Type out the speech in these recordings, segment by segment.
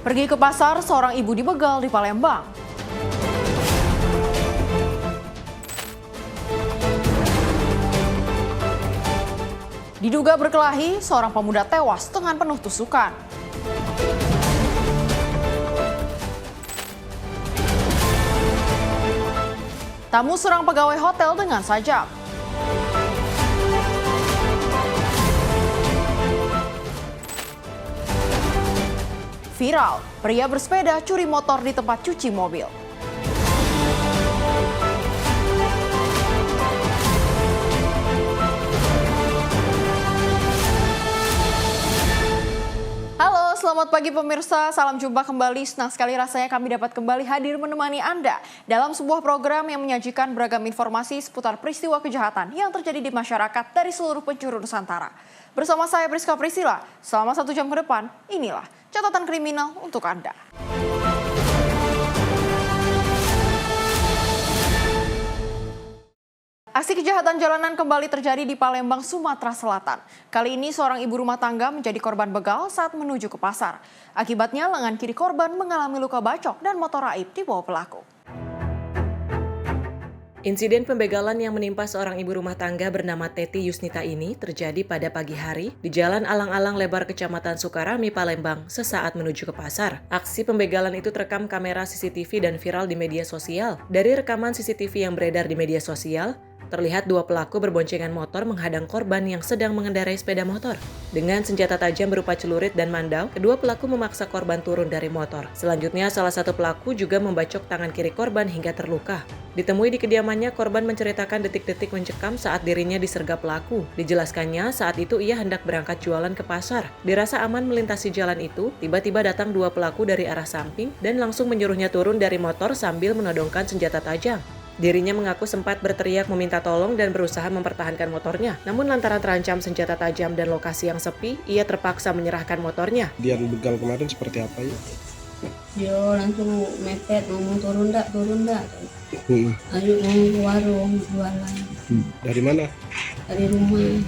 Pergi ke pasar, seorang ibu dibegal di Palembang. Diduga berkelahi, seorang pemuda tewas dengan penuh tusukan. Tamu serang pegawai hotel dengan sajam. Viral, pria bersepeda curi motor di tempat cuci mobil. Halo, selamat pagi pemirsa. Salam jumpa kembali. Senang sekali rasanya kami dapat kembali hadir menemani Anda dalam sebuah program yang menyajikan beragam informasi seputar peristiwa kejahatan yang terjadi di masyarakat dari seluruh penjuru Nusantara. Bersama saya Priska Priscilla, selama 1 jam ke depan, inilah catatan kriminal untuk Anda. Aksi kejahatan jalanan kembali terjadi di Palembang, Sumatera Selatan. Kali ini seorang ibu rumah tangga menjadi korban begal saat menuju ke pasar. Akibatnya lengan kiri korban mengalami luka bacok dan motor raib dibawa pelaku. Insiden pembegalan yang menimpa seorang ibu rumah tangga bernama Teti Yusnita ini terjadi pada pagi hari di Jalan Alang-Alang Lebar Kecamatan Sukarami, Palembang, sesaat menuju ke pasar. Aksi pembegalan itu terekam kamera CCTV dan viral di media sosial. Dari rekaman CCTV yang beredar di media sosial, terlihat 2 pelaku berboncengan motor menghadang korban yang sedang mengendarai sepeda motor. Dengan senjata tajam berupa celurit dan mandau, kedua pelaku memaksa korban turun dari motor. Selanjutnya, salah satu pelaku juga membacok tangan kiri korban hingga terluka. Ditemui di kediamannya, korban menceritakan detik-detik mencekam saat dirinya disergap pelaku. Dijelaskannya, saat itu ia hendak berangkat jualan ke pasar. Dirasa aman melintasi jalan itu, tiba-tiba datang 2 pelaku dari arah samping dan langsung menyuruhnya turun dari motor sambil menodongkan senjata tajam. Dirinya mengaku sempat berteriak meminta tolong dan berusaha mempertahankan motornya. Namun lantaran terancam senjata tajam dan lokasi yang sepi, ia terpaksa menyerahkan motornya. Dia begal kemarin seperti apa ya? Dia langsung mepet, ngomong turun dak. Ayo ngomong ke warung, jualan. Dari mana? Dari rumah,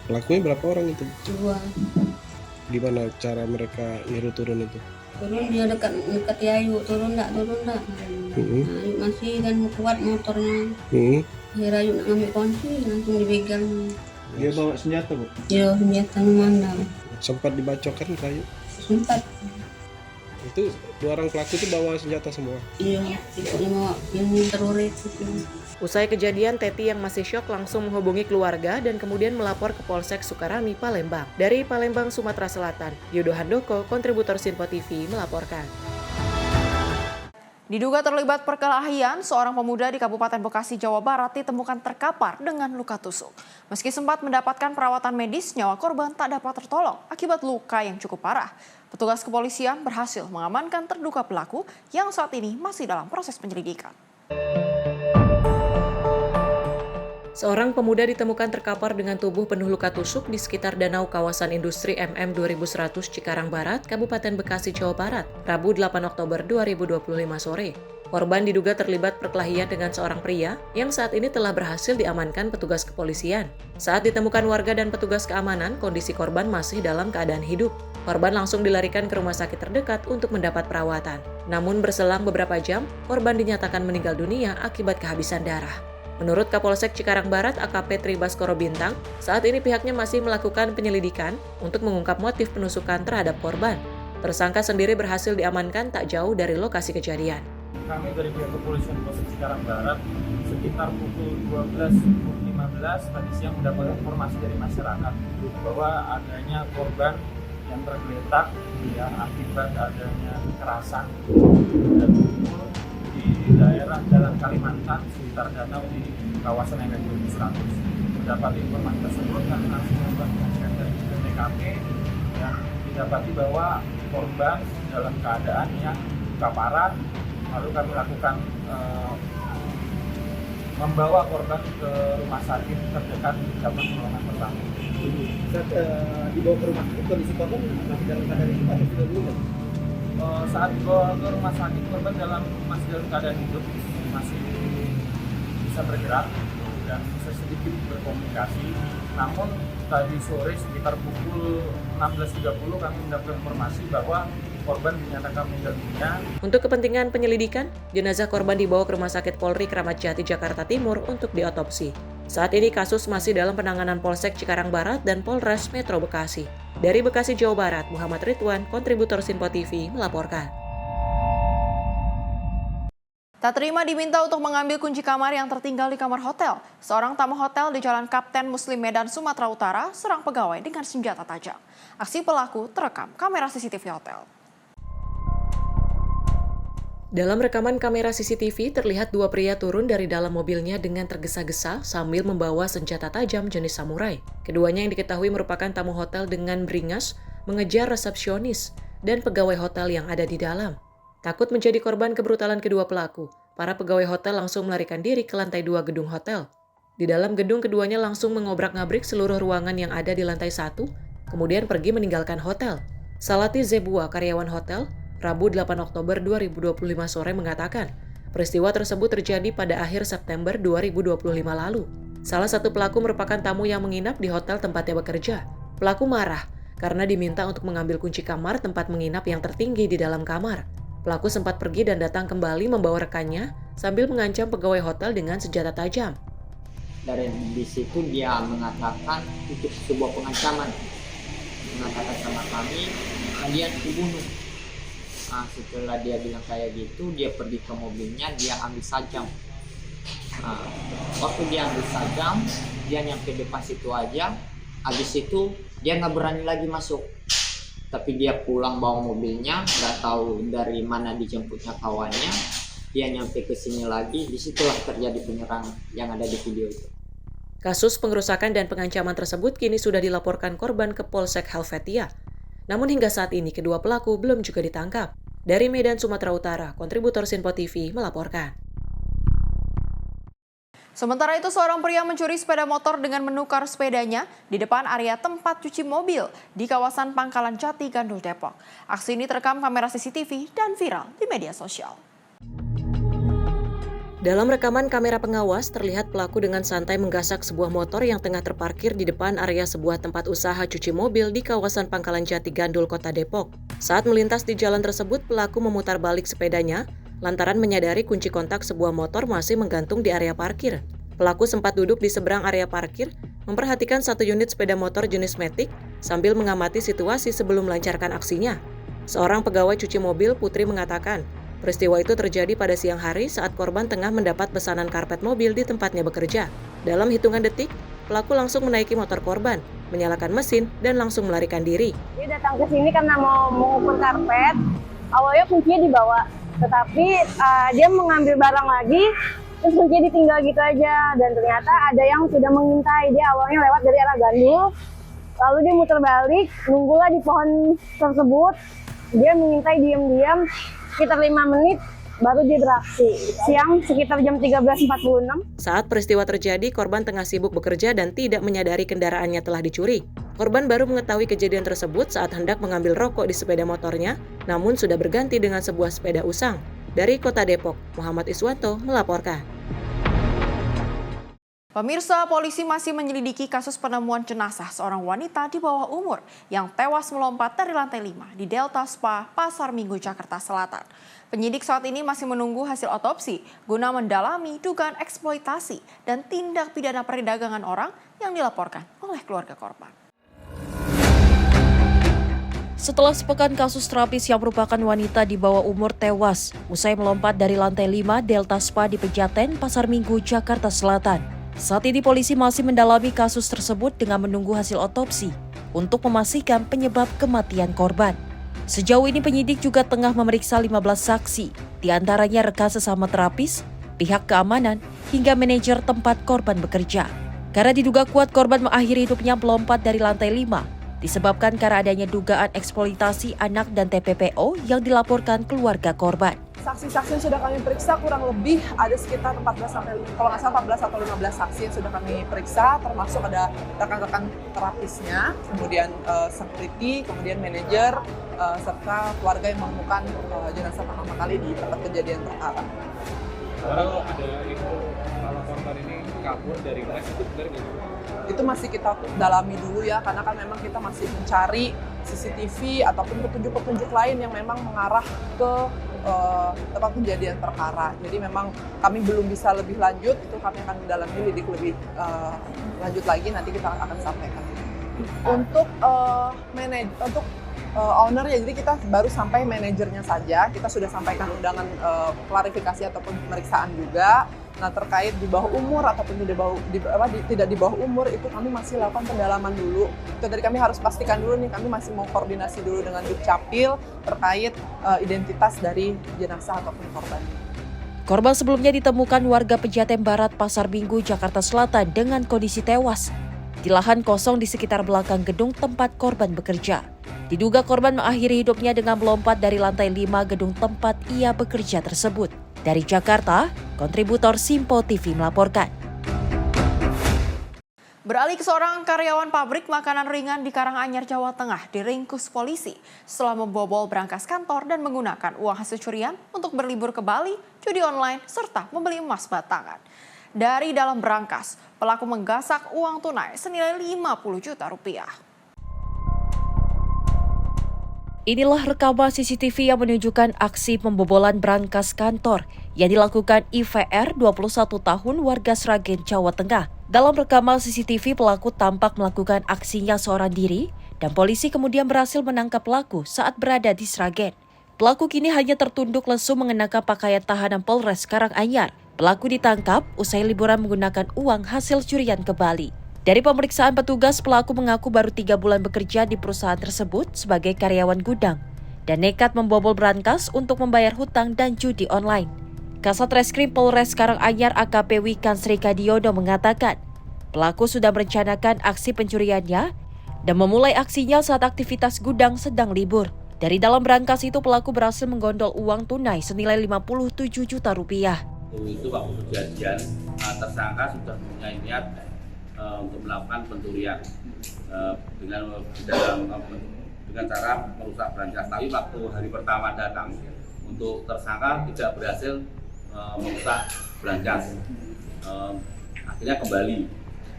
Pelakunya berapa orang itu? 2. Di mana cara mereka nyuruh turun itu? Turun dia dekat ya, ayo turun dak. Ayo masih kan kuat motornya. Akhirnya ayo nak ngambil kunci, langsung dibegal. Dia bawa senjata, Bu? Dia senjata memandang. Sempat dibacokkan kayu. Sempat. Itu 2 orang pelaku itu bawa senjata semua. Iya, pokoknya mau yang teroris itu. Usai kejadian, Teti yang masih syok langsung menghubungi keluarga dan kemudian melapor ke Polsek Sukarami, Palembang. Dari Palembang, Sumatera Selatan, Yudo Handoko, kontributor Sinpo TV, melaporkan. Diduga terlibat perkelahian, seorang pemuda di Kabupaten Bekasi, Jawa Barat ditemukan terkapar dengan luka tusuk. Meski sempat mendapatkan perawatan medis, nyawa korban tak dapat tertolong akibat luka yang cukup parah. Petugas kepolisian berhasil mengamankan terduga pelaku yang saat ini masih dalam proses penyelidikan. Seorang pemuda ditemukan terkapar dengan tubuh penuh luka tusuk di sekitar danau kawasan industri MM 2100 Cikarang Barat, Kabupaten Bekasi, Jawa Barat, Rabu 8 Oktober 2025 sore. Korban diduga terlibat perkelahian dengan seorang pria yang saat ini telah berhasil diamankan petugas kepolisian. Saat ditemukan warga dan petugas keamanan, kondisi korban masih dalam keadaan hidup. Korban langsung dilarikan ke rumah sakit terdekat untuk mendapat perawatan. Namun berselang beberapa jam, korban dinyatakan meninggal dunia akibat kehabisan darah. Menurut Kapolsek Cikarang Barat AKP Tri Baskoro Bintang, saat ini pihaknya masih melakukan penyelidikan untuk mengungkap motif penusukan terhadap korban. Tersangka sendiri berhasil diamankan tak jauh dari lokasi kejadian. Kami dari pihak kepolisian Polsek Cikarang Barat sekitar pukul 12.15 tadi siang mendapat informasi dari masyarakat bahwa adanya korban yang tergeletak akibat adanya kekerasan dan pukul di daerah Jalan Kalimantan sekitar danau di kawasan MM 2100. Mendapat informasi tersebut kami langsung melakukan dari TKP dan didapati bahwa korban dalam keadaan yang luka parah. Lalu kami lakukan membawa korban ke rumah sakit terdekat untuk dapat pertolongan pertama. Saat dibawa ke rumah sakit, kondisi korban masih dalam keadaan hidup atau sudah meninggal? Saat dibawa ke rumah sakit, korban masih dalam keadaan hidup, masih bisa bergerak dan bisa sedikit berkomunikasi. Namun tadi sore sekitar pukul 16.30 kami mendapatkan informasi bahwa korban dinyatakan meninggal dunia. Untuk kepentingan penyelidikan, jenazah korban dibawa ke Rumah Sakit Polri Kramat Jati, Jakarta Timur untuk diotopsi. Saat ini kasus masih dalam penanganan Polsek Cikarang Barat dan Polres Metro Bekasi. Dari Bekasi, Jawa Barat, Muhammad Ridwan, kontributor Sinpo TV, melaporkan. Tak terima diminta untuk mengambil kunci kamar yang tertinggal di kamar hotel. Seorang tamu hotel di Jalan Kapten Muslim Medan, Sumatera Utara, serang pegawai dengan senjata tajam. Aksi pelaku terekam kamera CCTV hotel. Dalam rekaman kamera CCTV, terlihat dua pria turun dari dalam mobilnya dengan tergesa-gesa sambil membawa senjata tajam jenis samurai. Keduanya yang diketahui merupakan tamu hotel dengan beringas mengejar resepsionis dan pegawai hotel yang ada di dalam. Takut menjadi korban kebrutalan kedua pelaku, para pegawai hotel langsung melarikan diri ke lantai 2 gedung hotel. Di dalam gedung, keduanya langsung mengobrak-ngabrik seluruh ruangan yang ada di lantai 1, kemudian pergi meninggalkan hotel. Salati Zebua, karyawan hotel, Rabu 8 Oktober 2025 sore mengatakan, peristiwa tersebut terjadi pada akhir September 2025 lalu. Salah satu pelaku merupakan tamu yang menginap di hotel tempatnya bekerja. Pelaku marah karena diminta untuk mengambil kunci kamar tempat menginap yang tertinggi di dalam kamar. Pelaku sempat pergi dan datang kembali membawa rekannya sambil mengancam pegawai hotel dengan senjata tajam. Dari di situ dia mengatakan itu sebuah pengancaman, mengatakan sama kami kalian kubunuh. Nah, setelah dia bilang kayak gitu, dia pergi ke mobilnya, dia ambil sajam. Nah, waktu dia ambil sajam, dia nyampe depan situ aja. Habis itu dia nggak berani lagi masuk. Tapi dia pulang bawa mobilnya, nggak tahu dari mana dijemputnya kawannya. Dia nyampe ke sini lagi, disitulah terjadi penyerangan yang ada di video itu. Kasus pengerusakan dan pengancaman tersebut kini sudah dilaporkan korban ke Polsek Helvetia. Namun hingga saat ini kedua pelaku belum juga ditangkap. Dari Medan, Sumatera Utara, kontributor Sinpo TV melaporkan. Sementara itu, seorang pria mencuri sepeda motor dengan menukar sepedanya di depan area tempat cuci mobil di kawasan Pangkalan Jati, Gandul, Depok. Aksi ini terekam kamera CCTV dan viral di media sosial. Dalam rekaman kamera pengawas, terlihat pelaku dengan santai menggasak sebuah motor yang tengah terparkir di depan area sebuah tempat usaha cuci mobil di kawasan Pangkalan Jati, Gandul, Kota Depok. Saat melintas di jalan tersebut, pelaku memutar balik sepedanya lantaran menyadari kunci kontak sebuah motor masih menggantung di area parkir. Pelaku sempat duduk di seberang area parkir, memperhatikan satu unit sepeda motor jenis Matic sambil mengamati situasi sebelum melancarkan aksinya. Seorang pegawai cuci mobil, Putri, mengatakan, peristiwa itu terjadi pada siang hari saat korban tengah mendapat pesanan karpet mobil di tempatnya bekerja. Dalam hitungan detik, pelaku langsung menaiki motor korban, menyalakan mesin, dan langsung melarikan diri. Dia datang ke sini karena mau mengukur karpet. Awalnya kuncinya dibawa, tetapi dia mengambil barang lagi, terus kuncinya ditinggal gitu aja. Dan ternyata ada yang sudah mengintai. Dia awalnya lewat dari arah Gandul, lalu dia muter balik, nunggulah di pohon tersebut. Dia mengintai diam-diam sekitar 5 menit, baru dia beraksi. Siang sekitar jam 13.46. Saat peristiwa terjadi, korban tengah sibuk bekerja dan tidak menyadari kendaraannya telah dicuri. Korban baru mengetahui kejadian tersebut saat hendak mengambil rokok di sepeda motornya, namun sudah berganti dengan sebuah sepeda usang. Dari Kota Depok, Muhammad Iswanto melaporkan. Pemirsa, polisi masih menyelidiki kasus penemuan jenazah seorang wanita di bawah umur yang tewas melompat dari lantai 5 di Delta Spa, Pasar Minggu, Jakarta Selatan. Penyidik saat ini masih menunggu hasil otopsi guna mendalami dugaan eksploitasi dan tindak pidana perdagangan orang yang dilaporkan oleh keluarga korban. Setelah sepekan kasus terapis yang merupakan wanita di bawah umur tewas usai melompat dari lantai 5 Delta Spa di Pejaten, Pasar Minggu, Jakarta Selatan. Saat ini polisi masih mendalami kasus tersebut dengan menunggu hasil otopsi untuk memastikan penyebab kematian korban. Sejauh ini penyidik juga tengah memeriksa 15 saksi, diantaranya rekan sesama terapis, pihak keamanan, hingga manajer tempat korban bekerja. Karena diduga kuat korban mengakhiri hidupnya melompat dari lantai 5, disebabkan karena adanya dugaan eksploitasi anak dan TPPO yang dilaporkan keluarga korban. Saksi-saksi yang sudah kami periksa kurang lebih ada sekitar 14 atau 15 saksi yang sudah kami periksa, termasuk ada rekan-rekan terapisnya, kemudian security, kemudian manajer, serta keluarga yang menemukan jenazah pertama kali di tempat kejadian perkara. Kalau ada info kalau korban ini kabur dari kelas itu benar nggak? Itu masih kita dalami dulu ya, karena kan memang kita masih mencari CCTV ataupun petunjuk-petunjuk lain yang memang mengarah ke tempat kejadian perkara. Jadi memang kami belum bisa lebih lanjut, itu kami akan mendalami lidik lebih lanjut lagi, nanti kita akan sampaikan. Untuk ownernya, jadi kita baru sampai manajernya saja, kita sudah sampaikan undangan klarifikasi ataupun pemeriksaan juga. Nah, terkait di bawah umur ataupun tidak di bawah umur, itu kami masih lakukan pendalaman dulu. Itu tadi kami harus pastikan dulu nih, kami masih mau koordinasi dulu dengan Dukcapil terkait identitas dari jenazah ataupun korban. Korban sebelumnya ditemukan warga Pejaten Barat, Pasar Minggu, Jakarta Selatan dengan kondisi tewas di lahan kosong di sekitar belakang gedung tempat korban bekerja. Diduga korban mengakhiri hidupnya dengan melompat dari lantai 5 gedung tempat ia bekerja tersebut. Dari Jakarta, kontributor Simpo TV melaporkan. Beralih ke seorang karyawan pabrik makanan ringan di Karanganyar, Jawa Tengah diringkus polisi setelah membobol berangkas kantor dan menggunakan uang hasil curian untuk berlibur ke Bali, judi online, serta membeli emas batangan. Dari dalam berangkas, pelaku menggasak uang tunai senilai 50 juta rupiah. Inilah rekaman CCTV yang menunjukkan aksi pembobolan berangkas kantor yang dilakukan IVR 21 tahun warga Sragen, Jawa Tengah. Dalam rekaman CCTV, pelaku tampak melakukan aksinya seorang diri dan polisi kemudian berhasil menangkap pelaku saat berada di Sragen. Pelaku kini hanya tertunduk lesu mengenakan pakaian tahanan Polres Karanganyar. Pelaku ditangkap usai liburan menggunakan uang hasil curian ke Bali. Dari pemeriksaan petugas, pelaku mengaku baru 3 bulan bekerja di perusahaan tersebut sebagai karyawan gudang dan nekat membobol berangkas untuk membayar hutang dan judi online. Kasat Reskrim Polres Karanganyar AKP Wikan Srikadiodo mengatakan, pelaku sudah merencanakan aksi pencuriannya dan memulai aksinya saat aktivitas gudang sedang libur. Dari dalam berangkas itu, pelaku berhasil menggondol uang tunai senilai 57 juta rupiah. Itu waktu kejadian, tersangka sudah mempunyai niat untuk melakukan pencurian dengan cara merusak berangkas. Tapi waktu hari pertama datang untuk tersangka tidak berhasil merusak berangkas, akhirnya kembali.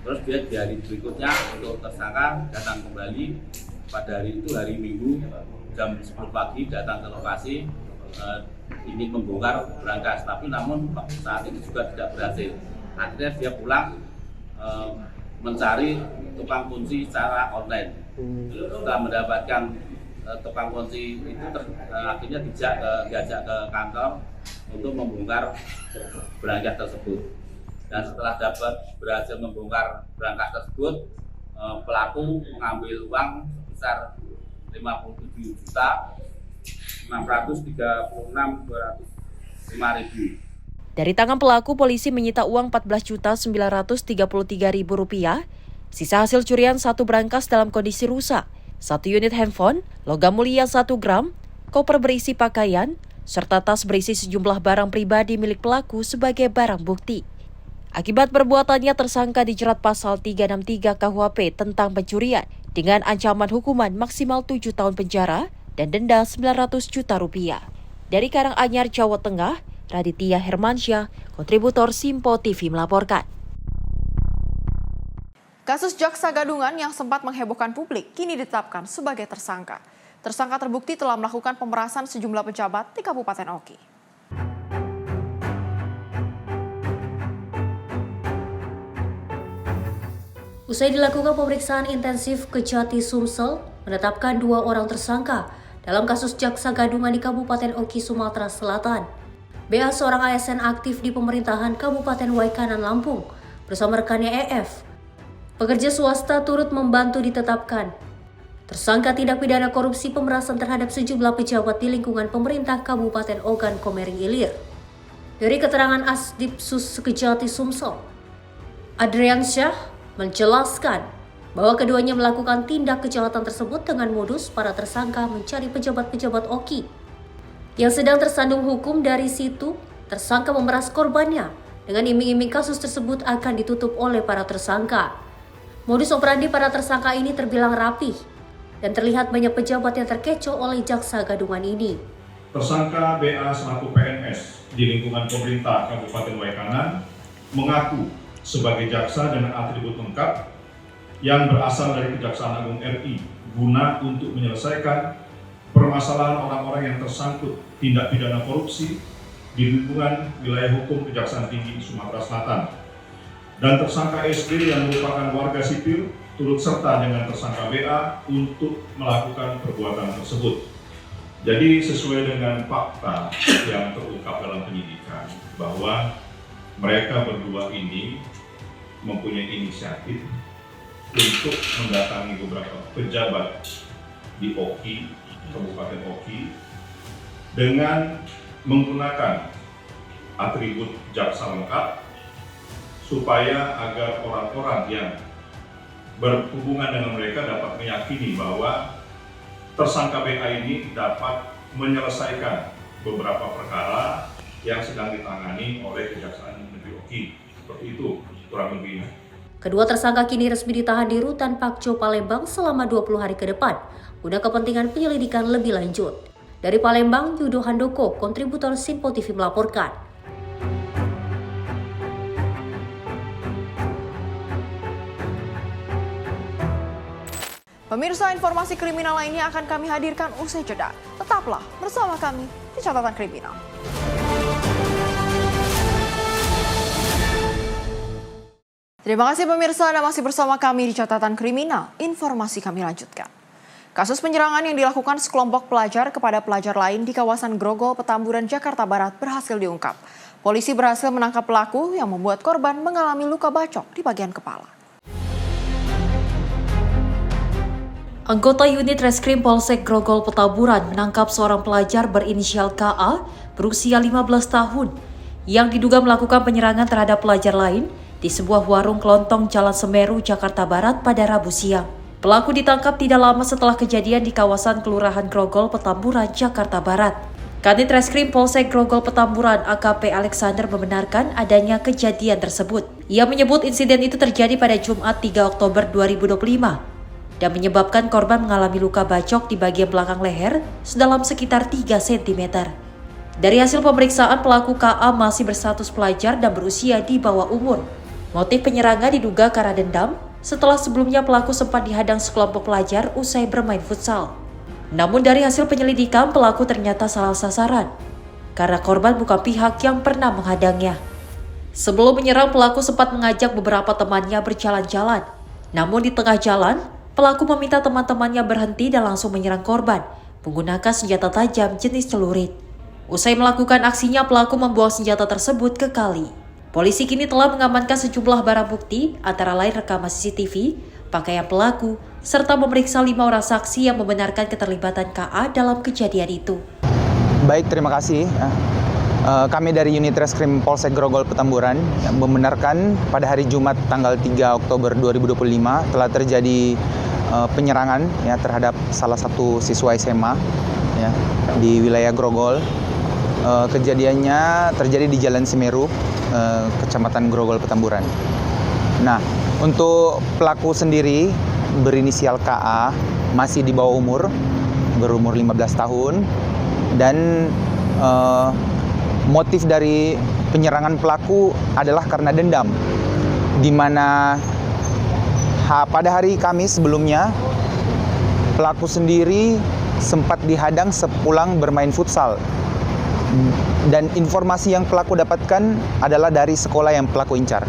Terus dia di hari berikutnya untuk tersangka datang kembali pada hari itu, hari Minggu jam 10 pagi datang ke lokasi ingin membongkar berangkas, tapi namun saat itu juga tidak berhasil. Akhirnya dia pulang mencari tukang kunci secara online. Setelah mendapatkan tukang kunci itu, akhirnya diajak ke kantor untuk membongkar berangkas tersebut. Dan setelah berhasil membongkar berangkas tersebut, pelaku mengambil uang sebesar 57.636.205.000. Dari tangan pelaku, polisi menyita uang Rp14.933.000, sisa hasil curian 1 berangkas dalam kondisi rusak, 1 unit handphone, logam mulia 1 gram, koper berisi pakaian, serta tas berisi sejumlah barang pribadi milik pelaku sebagai barang bukti. Akibat perbuatannya, tersangka dijerat pasal 363 KUHP tentang pencurian dengan ancaman hukuman maksimal 7 tahun penjara dan denda 900 juta rupiah. Dari Karanganyar, Jawa Tengah, Raditya Hermansyah, kontributor Simpo TV melaporkan. Kasus Jaksa Gadungan yang sempat menghebohkan publik kini ditetapkan sebagai tersangka. Tersangka terbukti telah melakukan pemerasan sejumlah pejabat di Kabupaten Oki. Usai dilakukan pemeriksaan intensif Kejati Sumsel menetapkan 2 orang tersangka dalam kasus Jaksa Gadungan di Kabupaten Oki, Sumatera Selatan. BA seorang ASN aktif di pemerintahan Kabupaten Waikanan, Lampung, bersama rekannya EF. Pekerja swasta turut membantu ditetapkan. Tersangka tindak pidana korupsi pemerasan terhadap sejumlah pejabat di lingkungan pemerintah Kabupaten Ogan Komering Ilir. Dari keterangan Asdipsus Kejati Sumsel, Adrian Syah menjelaskan bahwa keduanya melakukan tindak kejahatan tersebut dengan modus para tersangka mencari pejabat-pejabat Oki yang sedang tersandung hukum. Dari situ, tersangka memeras korbannya dengan iming-iming kasus tersebut akan ditutup oleh para tersangka. Modus operandi para tersangka ini terbilang rapih dan terlihat banyak pejabat yang terkecoh oleh Jaksa Gadungan ini. Tersangka BA selaku PNS di lingkungan pemerintah Kabupaten Waikanan mengaku sebagai jaksa dengan atribut lengkap yang berasal dari Kejaksaan Agung RI guna untuk menyelesaikan permasalahan orang-orang yang tersangkut tindak pidana korupsi di lingkungan wilayah hukum Kejaksaan Tinggi Sumatera Selatan. Dan tersangka SD yang merupakan warga sipil turut serta dengan tersangka BA untuk melakukan perbuatan tersebut. Jadi sesuai dengan fakta yang terungkap dalam penyidikan bahwa mereka berdua ini mempunyai inisiatif untuk mendatangi beberapa pejabat di Oki, Kabupaten Oki, dengan menggunakan atribut jaksa lengkap supaya agar orang-orang yang berhubungan dengan mereka dapat meyakini bahwa tersangka BA ini dapat menyelesaikan beberapa perkara yang sedang ditangani oleh Kejaksaan Negeri Oki. Seperti itu kurang lebihnya. Kedua tersangka kini resmi ditahan di Rutan Pakco Palembang selama 20 hari ke depan guna kepentingan penyelidikan lebih lanjut. Dari Palembang, Yudo Handoko, kontributor Simpo TV melaporkan. Pemirsa, informasi kriminal lainnya akan kami hadirkan usai jeda. Tetaplah bersama kami di Catatan Kriminal. Terima kasih pemirsa, Anda masih bersama kami di Catatan Kriminal. Informasi kami lanjutkan. Kasus penyerangan yang dilakukan sekelompok pelajar kepada pelajar lain di kawasan Grogol, Petamburan, Jakarta Barat berhasil diungkap. Polisi berhasil menangkap pelaku yang membuat korban mengalami luka bacok di bagian kepala. Anggota unit Reskrim Polsek Grogol Petamburan menangkap seorang pelajar berinisial KA berusia 15 tahun yang diduga melakukan penyerangan terhadap pelajar lain di sebuah warung kelontong Jalan Semeru, Jakarta Barat pada Rabu siang. Pelaku ditangkap tidak lama setelah kejadian di kawasan Kelurahan Grogol, Petamburan, Jakarta Barat. Kanit Reskrim Polsek Grogol Petamburan AKP Alexander membenarkan adanya kejadian tersebut. Ia menyebut insiden itu terjadi pada Jumat 3 Oktober 2025 dan menyebabkan korban mengalami luka bacok di bagian belakang leher sedalam sekitar 3 cm. Dari hasil pemeriksaan, pelaku KA masih berstatus pelajar dan berusia di bawah umur. Motif penyerangan diduga karena dendam setelah sebelumnya pelaku sempat dihadang sekelompok pelajar usai bermain futsal. Namun dari hasil penyelidikan, pelaku ternyata salah sasaran karena korban bukan pihak yang pernah menghadangnya. Sebelum menyerang, pelaku sempat mengajak beberapa temannya berjalan-jalan. Namun di tengah jalan, pelaku meminta teman-temannya berhenti dan langsung menyerang korban menggunakan senjata tajam jenis celurit. Usai melakukan aksinya, pelaku membawa senjata tersebut ke kali. Polisi kini telah mengamankan sejumlah barang bukti, antara lain rekaman CCTV, pakaian pelaku, serta memeriksa 5 orang saksi yang membenarkan keterlibatan KA dalam kejadian itu. Baik, terima kasih. Kami dari unit Reskrim Polsek Grogol Petamburan membenarkan pada hari Jumat tanggal 3 Oktober 2025 telah terjadi penyerangan ya terhadap salah satu siswa SMA ya di wilayah Grogol. Kejadiannya terjadi di Jalan Semeru, Kecamatan Grogol Petamburan. Nah, untuk pelaku sendiri berinisial KA, masih di bawah umur, berumur 15 tahun, dan motif dari penyerangan pelaku adalah karena dendam, di mana pada hari Kamis sebelumnya pelaku sendiri sempat dihadang sepulang bermain futsal. Dan informasi yang pelaku dapatkan adalah dari sekolah yang pelaku incar.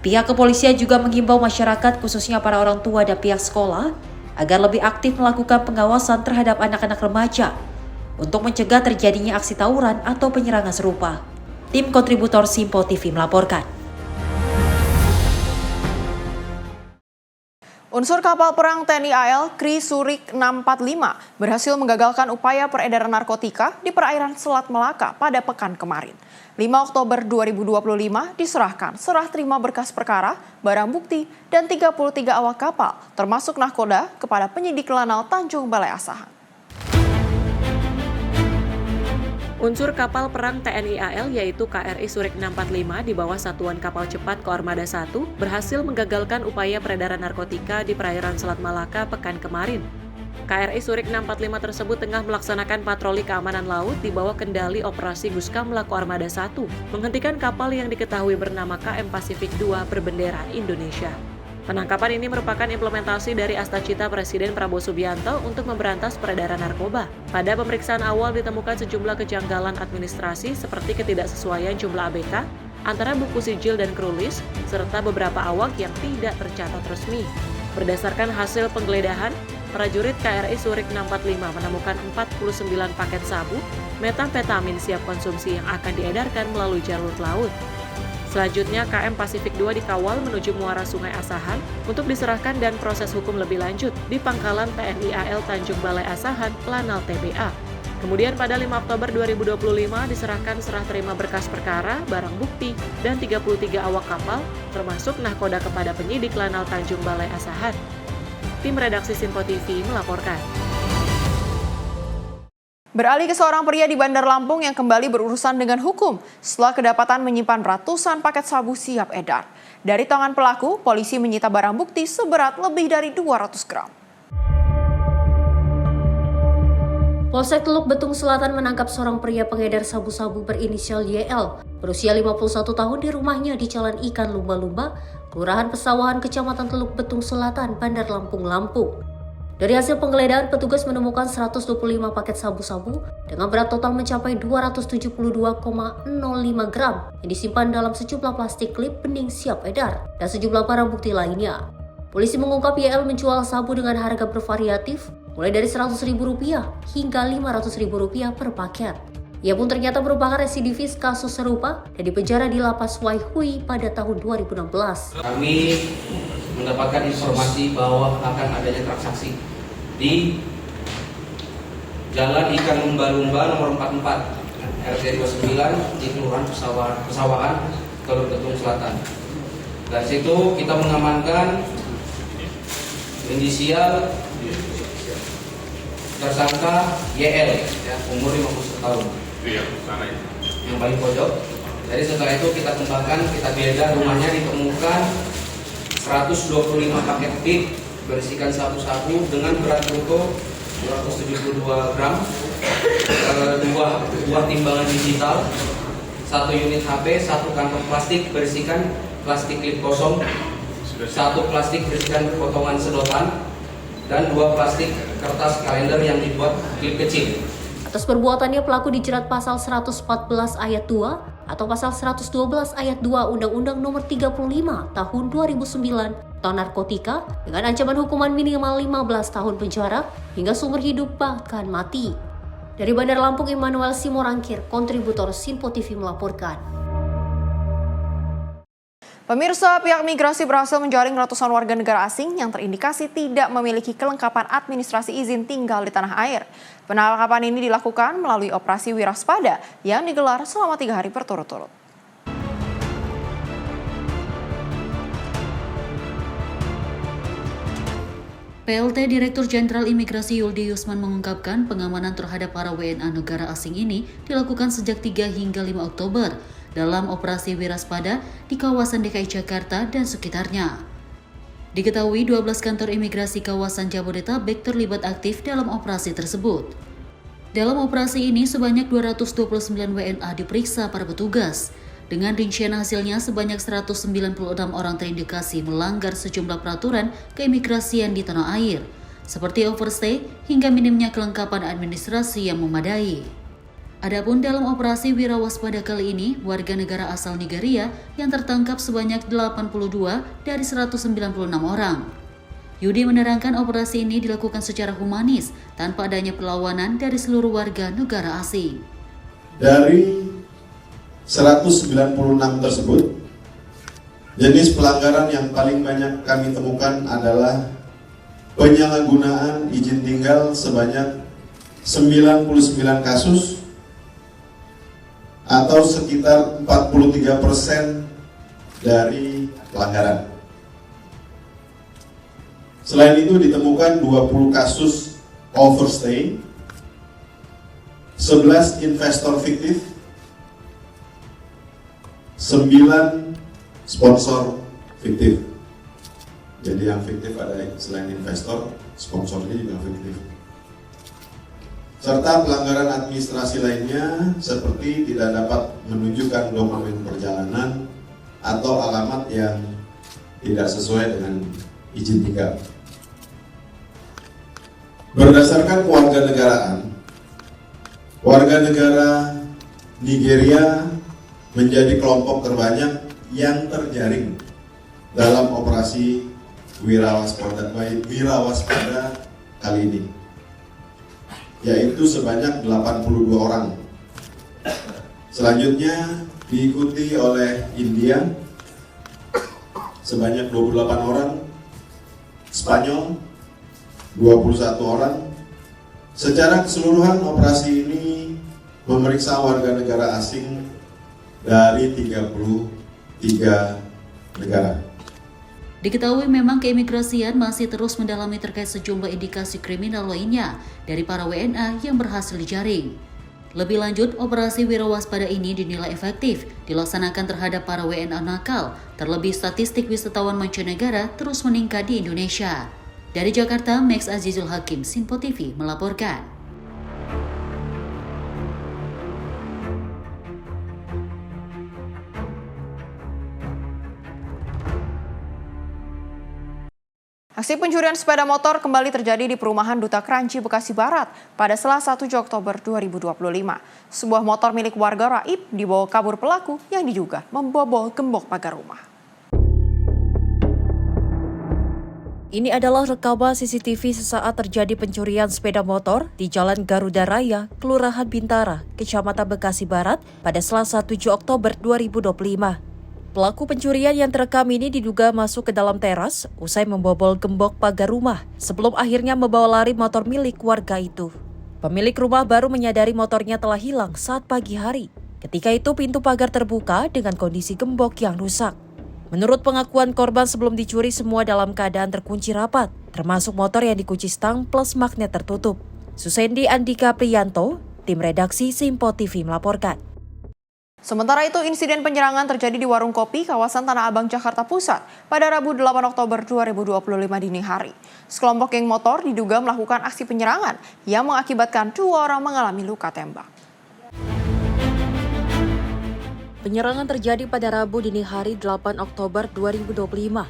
Pihak kepolisian juga menghimbau masyarakat, khususnya para orang tua dan pihak sekolah, agar lebih aktif melakukan pengawasan terhadap anak-anak remaja untuk mencegah terjadinya aksi tawuran atau penyerangan serupa. Tim kontributor Simpo TV melaporkan. Unsur kapal perang TNI AL Kri Surik 645 berhasil menggagalkan upaya peredaran narkotika di perairan Selat Melaka pada pekan kemarin. 5 Oktober 2025 diserahkan serah terima berkas perkara, barang bukti, dan 33 awak kapal, termasuk nahkoda, kepada penyidik Lanal Tanjung Balai Asahan. Unsur kapal perang TNI AL yaitu KRI Surik 645 di bawah Satuan Kapal Cepat Koarmada 1 berhasil menggagalkan upaya peredaran narkotika di perairan Selat Malaka pekan kemarin. KRI Surik 645 tersebut tengah melaksanakan patroli keamanan laut di bawah kendali operasi Guskamla Koarmada 1, menghentikan kapal yang diketahui bernama KM Pasifik 2 berbendera Indonesia. Penangkapan ini merupakan implementasi dari Astacita Presiden Prabowo Subianto untuk memberantas peredaran narkoba. Pada pemeriksaan awal ditemukan sejumlah kejanggalan administrasi seperti ketidaksesuaian jumlah ABK antara buku sijil dan krulis, serta beberapa awak yang tidak tercatat resmi. Berdasarkan hasil penggeledahan, prajurit KRI Surik 645 menemukan 49 paket sabu, metamfetamin siap konsumsi yang akan diedarkan melalui jalur laut. Selanjutnya, KM Pasifik 2 dikawal menuju muara Sungai Asahan untuk diserahkan dan proses hukum lebih lanjut di Pangkalan TNI AL Tanjung Balai Asahan, Lanal TBA. Kemudian pada 5 Oktober 2025 diserahkan serah terima berkas perkara, barang bukti, dan 33 awak kapal, termasuk nahkoda kepada penyidik Lanal Tanjung Balai Asahan. Tim redaksi Sinpo TV melaporkan. Beralih ke seorang pria di Bandar Lampung yang kembali berurusan dengan hukum setelah kedapatan menyimpan ratusan paket sabu siap edar. Dari tangan pelaku, polisi menyita barang bukti seberat lebih dari 200 gram. Polsek Teluk Betung Selatan menangkap seorang pria pengedar sabu-sabu berinisial YL, berusia 51 tahun di rumahnya di Jalan Ikan Lumba-Lumba, Kelurahan Pesawahan, Kecamatan Teluk Betung Selatan, Bandar Lampung, Lampung. Dari hasil penggeledahan, petugas menemukan 125 paket sabu-sabu dengan berat total mencapai 272,05 gram yang disimpan dalam sejumlah plastik klip bening siap edar dan sejumlah barang bukti lainnya. Polisi mengungkap YL menjual sabu dengan harga bervariatif mulai dari Rp100.000 hingga Rp500.000 per paket. Ia pun ternyata merupakan residivis kasus serupa dan dipenjara di Lapas Waihui pada tahun 2016. Kami mendapatkan informasi bahwa akan adanya transaksi di Jalan Ikan Lumba-Lumba nomor 44 RT 29 di Kelurahan Pesawahan, Teluk Betung Selatan. Dari situ kita mengamankan inisial tersangka YL, umur 51 tahun, yang paling pojok. Jadi setelah itu kita kembangkan, kita geledah rumahnya, ditemukan 125 paket bit berisikan sabu-sabu dengan berat bruto 272 gram, 2 buah timbangan digital, 1 unit HP, 1 kantong plastik berisikan plastik klip kosong, 1 plastik berisikan potongan sedotan, dan 2 plastik kertas kalender yang dibuat klip kecil. Atas perbuatannya pelaku dijerat pasal 114 ayat 2 atau pasal 112 ayat 2 Undang-Undang Nomor 35 Tahun 2009 tentang narkotika dengan ancaman hukuman minimal 15 tahun penjara hingga seumur hidup bahkan mati. Dari Bandar Lampung, Immanuel Simorangkir, kontributor Sinpo TV melaporkan. Pemirsa, pihak migrasi berhasil menjaring ratusan warga negara asing yang terindikasi tidak memiliki kelengkapan administrasi izin tinggal di tanah air. Penangkapan ini dilakukan melalui operasi Wiraspada yang digelar selama 3 hari berturut-turut. PLT Direktur Jenderal Imigrasi Yuldi Yusman mengungkapkan pengamanan terhadap para WNA negara asing ini dilakukan sejak 3 hingga 5 Oktober dalam operasi Wiraspada di kawasan DKI Jakarta dan sekitarnya. Diketahui 12 kantor imigrasi kawasan Jabodetabek terlibat aktif dalam operasi tersebut. Dalam operasi ini sebanyak 229 WNA diperiksa para petugas. Dengan rincian hasilnya sebanyak 196 orang terindikasi melanggar sejumlah peraturan keimigrasian di tanah air, seperti overstay hingga minimnya kelengkapan administrasi yang memadai. Adapun dalam operasi Wirawaspada kali ini, warga negara asal Nigeria yang tertangkap sebanyak 82 dari 196 orang. Yudi menerangkan operasi ini dilakukan secara humanis tanpa adanya perlawanan dari seluruh warga negara asing. Dari 196 tersebut, jenis pelanggaran yang paling banyak kami temukan adalah penyalahgunaan izin tinggal sebanyak 99 kasus atau sekitar 43% dari pelanggaran. Selain itu ditemukan 20 kasus overstay, 11 investor fiktif, 9 sponsor fiktif. Jadi yang fiktif ada selain investor, sponsornya juga fiktif. Serta pelanggaran administrasi lainnya seperti tidak dapat menunjukkan dokumen perjalanan atau alamat yang tidak sesuai dengan izin tinggal. Berdasarkan kewarganegaraan, warga negara Nigeria menjadi kelompok terbanyak yang terjaring dalam operasi Wirawaspada kali ini, yaitu sebanyak 82 orang. Selanjutnya diikuti oleh India sebanyak 28 orang, Spanyol 21 orang. Secara keseluruhan operasi ini memeriksa warga negara asing dari 33 negara. Diketahui memang keimigrasian masih terus mendalami terkait sejumlah indikasi kriminal lainnya dari para WNA yang berhasil dijaring. Lebih lanjut, operasi Wirawaspada ini dinilai efektif dilaksanakan terhadap para WNA nakal, terlebih statistik wisatawan mancanegara terus meningkat di Indonesia. Dari Jakarta, Max Azizul Hakim, Simpo TV melaporkan. Aksi pencurian sepeda motor kembali terjadi di perumahan Duta Kranji, Bekasi Barat pada Selasa 7 Oktober 2025. Sebuah motor milik warga Raib dibawa kabur pelaku yang diduga membobol gembok pagar rumah. Ini adalah rekaman CCTV sesaat terjadi pencurian sepeda motor di Jalan Garuda Raya, Kelurahan Bintara, Kecamatan Bekasi Barat pada Selasa 7 Oktober 2025. Pelaku pencurian yang terekam ini diduga masuk ke dalam teras usai membobol gembok pagar rumah sebelum akhirnya membawa lari motor milik warga itu. Pemilik rumah baru menyadari motornya telah hilang saat pagi hari. Ketika itu pintu pagar terbuka dengan kondisi gembok yang rusak. Menurut pengakuan korban sebelum dicuri semua dalam keadaan terkunci rapat, termasuk motor yang dikunci stang plus magnet tertutup. Susendi Andika Priyanto, tim redaksi Simpo TV melaporkan. Sementara itu, insiden penyerangan terjadi di warung kopi kawasan Tanah Abang, Jakarta Pusat pada Rabu 8 Oktober 2025 dini hari. Sekelompok geng motor diduga melakukan aksi penyerangan yang mengakibatkan 2 orang mengalami luka tembak. Penyerangan terjadi pada Rabu dini hari 8 Oktober 2025.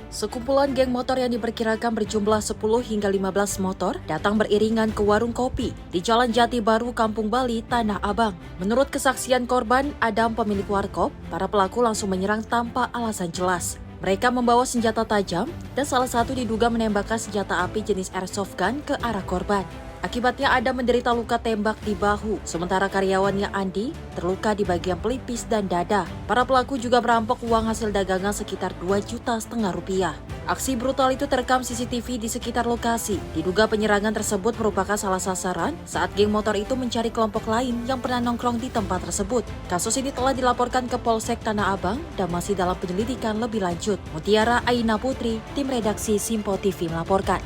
Sekumpulan geng motor yang diperkirakan berjumlah 10 hingga 15 motor datang beriringan ke warung kopi di Jalan Jati Baru, Kampung Bali, Tanah Abang. Menurut kesaksian korban, Adam pemilik warkop, para pelaku langsung menyerang tanpa alasan jelas. Mereka membawa senjata tajam dan salah satu diduga menembakkan senjata api jenis airsoft gun ke arah korban. Akibatnya Adam menderita luka tembak di bahu, sementara karyawannya Andi terluka di bagian pelipis dan dada. Para pelaku juga merampok uang hasil dagangan sekitar 2,5 juta rupiah. Aksi brutal itu terekam CCTV di sekitar lokasi. Diduga penyerangan tersebut merupakan salah sasaran saat geng motor itu mencari kelompok lain yang pernah nongkrong di tempat tersebut. Kasus ini telah dilaporkan ke Polsek Tanah Abang dan masih dalam penyelidikan lebih lanjut. Mutiara Aina Putri, tim redaksi Simpo TV melaporkan.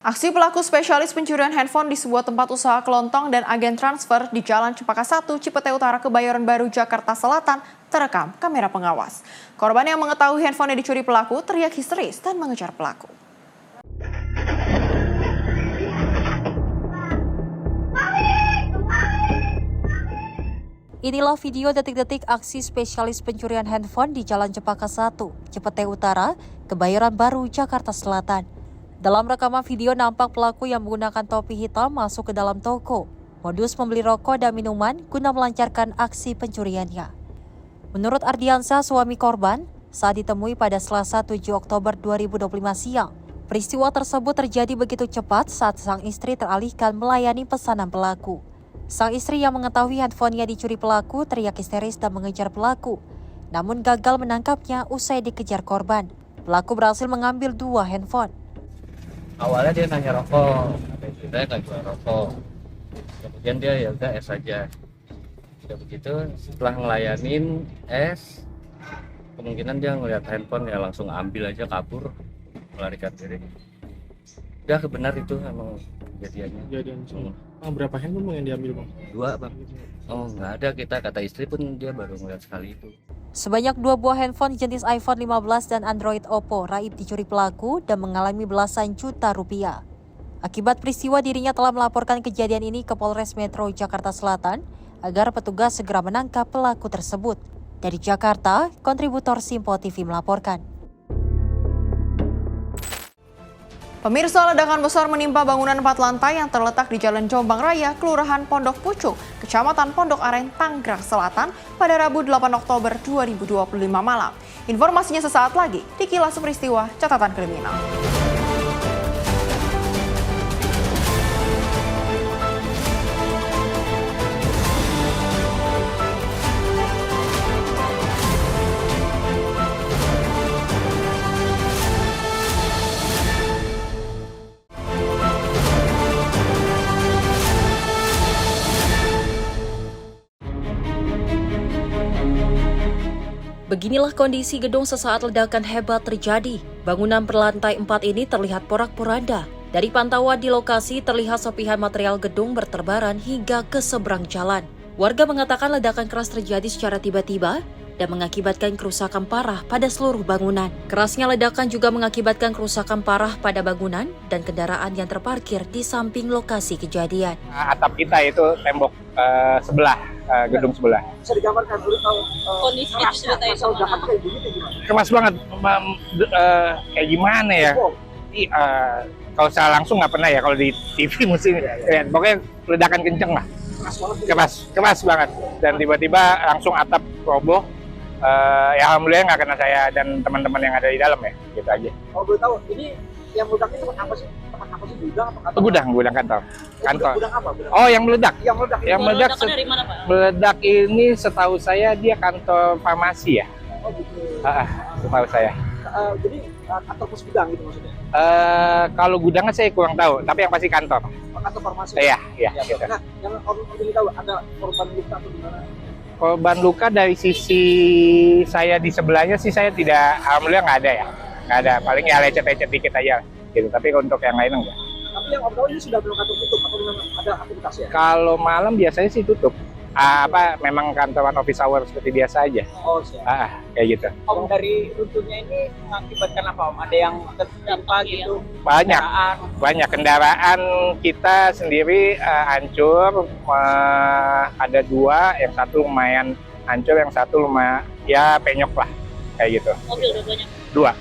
Aksi pelaku spesialis pencurian handphone di sebuah tempat usaha kelontong dan agen transfer di Jalan Cempaka 1, Cipete Utara, Kebayoran Baru, Jakarta Selatan terekam kamera pengawas. Korban yang mengetahui handphone yang dicuri pelaku teriak histeris dan mengejar pelaku. Inilah video detik-detik aksi spesialis pencurian handphone di Jalan Cempaka 1, Cipete Utara, Kebayoran Baru, Jakarta Selatan. Dalam rekaman video nampak pelaku yang menggunakan topi hitam masuk ke dalam toko, modus membeli rokok dan minuman guna melancarkan aksi pencuriannya. Menurut Ardiansa, suami korban, saat ditemui pada Selasa 7 Oktober 2025 siang, peristiwa tersebut terjadi begitu cepat saat sang istri teralihkan melayani pesanan pelaku. Sang istri yang mengetahui handphonenya dicuri pelaku teriak histeris dan mengejar pelaku, namun gagal menangkapnya usai dikejar korban. Pelaku berhasil mengambil 2 handphone. Awalnya dia nanya rokok, saya nggak jual rokok. Kemudian dia ya udah es aja. Udah begitu, setelah ngelayanin es, kemungkinan dia ngeliat handphone ya langsung ambil aja, kabur, melarikan diri. Udah benar itu emang kejadiannya. Berapa handphone yang diambil, Bang? 2, Bang. Oh nggak ada, kita kata istri pun dia baru ngeliat sekali itu. Sebanyak 2 buah handphone jenis iPhone 15 dan Android Oppo Raib dicuri pelaku dan mengalami belasan juta rupiah. Akibat peristiwa, dirinya telah melaporkan kejadian ini ke Polres Metro Jakarta Selatan agar petugas segera menangkap pelaku tersebut. Dari Jakarta, kontributor Simpo TV melaporkan. Pemirsa, ledakan besar menimpa bangunan 4 lantai yang terletak di Jalan Jombang Raya, Kelurahan Pondok Pucung, Kecamatan Pondok Aren, Tanggerang Selatan pada Rabu 8 Oktober 2025 malam. Informasinya sesaat lagi di Kilas Peristiwa Catatan Kriminal. Beginilah kondisi gedung sesaat ledakan hebat terjadi. Bangunan berlantai 4 ini terlihat porak-poranda. Dari pantauan di lokasi terlihat serpihan material gedung berterbaran hingga ke seberang jalan. Warga mengatakan ledakan keras terjadi secara tiba-tiba dan mengakibatkan kerusakan parah pada seluruh bangunan. Kerasnya ledakan juga mengakibatkan kerusakan parah pada bangunan dan kendaraan yang terparkir di samping lokasi kejadian. Atap kita itu tembok sebelah, gedung sebelah. Bisa digambarkan dulu Kondisi ceritanya kayak begini gimana? Keras banget, kayak gimana ya? Kalau saya langsung nggak pernah ya, kalau di TV mesti lihat. Pokoknya ledakan kenceng lah. Keras banget. Dan tiba-tiba langsung atap roboh. Ya alhamdulillah nggak kena saya dan teman-teman yang ada di dalam ya, gitu aja. Kalau boleh tahu, ini yang meledaknya tempat apa sih? Tempat apa sih? Gudang apa kantor? Gudang kantor. Gudang apa? Oh, yang meledak. Yang meledak. dari mana, Pak? Meledak ini setahu saya dia kantor farmasi ya. Oh gitu. Setahu saya. Jadi kantor pos gudang gitu maksudnya? Kalau gudangnya saya kurang tahu, tapi yang pasti kantor. Kantor farmasi? Iya. Gitu. Nah, yang Om ini tahu ada korban luka atau gimana? Korban luka dari sisi saya di sebelahnya sih saya tidak, alhamdulillah nggak ada ya. Nggak ada, paling ya lecet-lecet dikit aja gitu, tapi untuk yang lain enggak. Tapi yang Om tahu ini sudah belum kantor tutup atau memang ada aktivitas ya? Kalau malam biasanya sih tutup. Memang kantoran office hour seperti biasa aja. Oh, siap. Kayak gitu. Om, dari runtuhnya ini mengakibatkan apa Om? Ada yang tertimpa gitu? Banyak kendaraan kita sendiri hancur. Ada 2, yang satu lumayan hancur, yang satu lumayan ya penyok lah, kayak gitu. Mobil dua-duanya?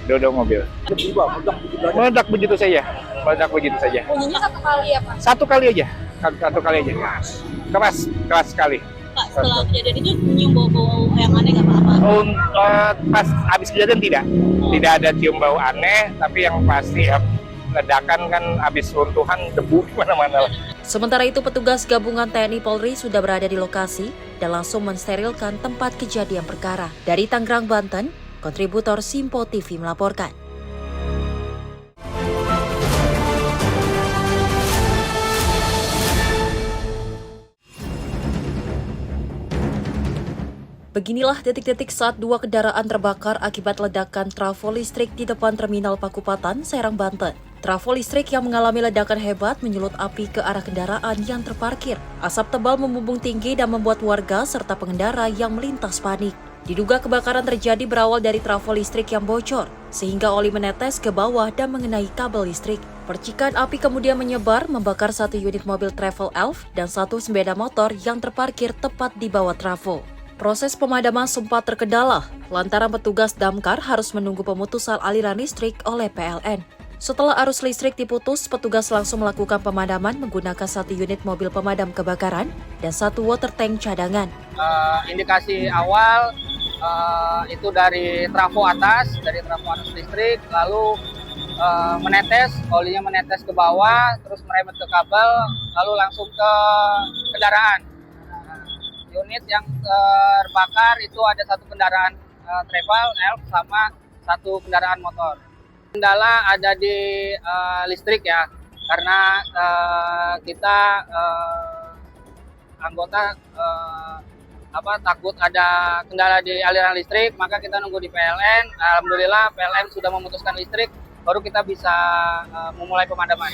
Dua mobil. Meledak begitu saja. Bunyinya satu kali ya Pak? Satu kali aja. Keras sekali. Pak, setelah kejadian itu nyium bau-bau yang aneh nggak apa-apa? Pas habis kejadian tidak ada cium bau aneh, tapi yang pasti ledakan kan habis runtuhan debu di mana-mana. Sementara itu petugas gabungan TNI Polri sudah berada di lokasi dan langsung mensterilkan tempat kejadian perkara. Dari Tangerang, Banten, kontributor Simpo TV melaporkan. Beginilah detik-detik saat 2 kendaraan terbakar akibat ledakan trafo listrik di depan Terminal Pakupatan, Serang, Banten. Trafo listrik yang mengalami ledakan hebat menyulut api ke arah kendaraan yang terparkir. Asap tebal membumbung tinggi dan membuat warga serta pengendara yang melintas panik. Diduga kebakaran terjadi berawal dari trafo listrik yang bocor, sehingga oli menetes ke bawah dan mengenai kabel listrik. Percikan api kemudian menyebar membakar 1 unit mobil Travel Elf dan 1 sepeda motor yang terparkir tepat di bawah trafo. Proses pemadaman sempat terkendala, lantaran petugas damkar harus menunggu pemutusan aliran listrik oleh PLN. Setelah arus listrik diputus, petugas langsung melakukan pemadaman menggunakan 1 unit mobil pemadam kebakaran dan 1 water tank cadangan. Indikasi awal itu dari trafo atas listrik, lalu olinya menetes ke bawah, terus merembet ke kabel, lalu langsung ke kendaraan. Unit yang terbakar itu ada 1 kendaraan travel Elf sama 1 kendaraan motor. Kendala ada di listrik ya, karena kita anggota takut ada kendala di aliran listrik, maka kita nunggu di PLN. Alhamdulillah PLN sudah memutuskan listrik, baru kita bisa memulai pemadaman.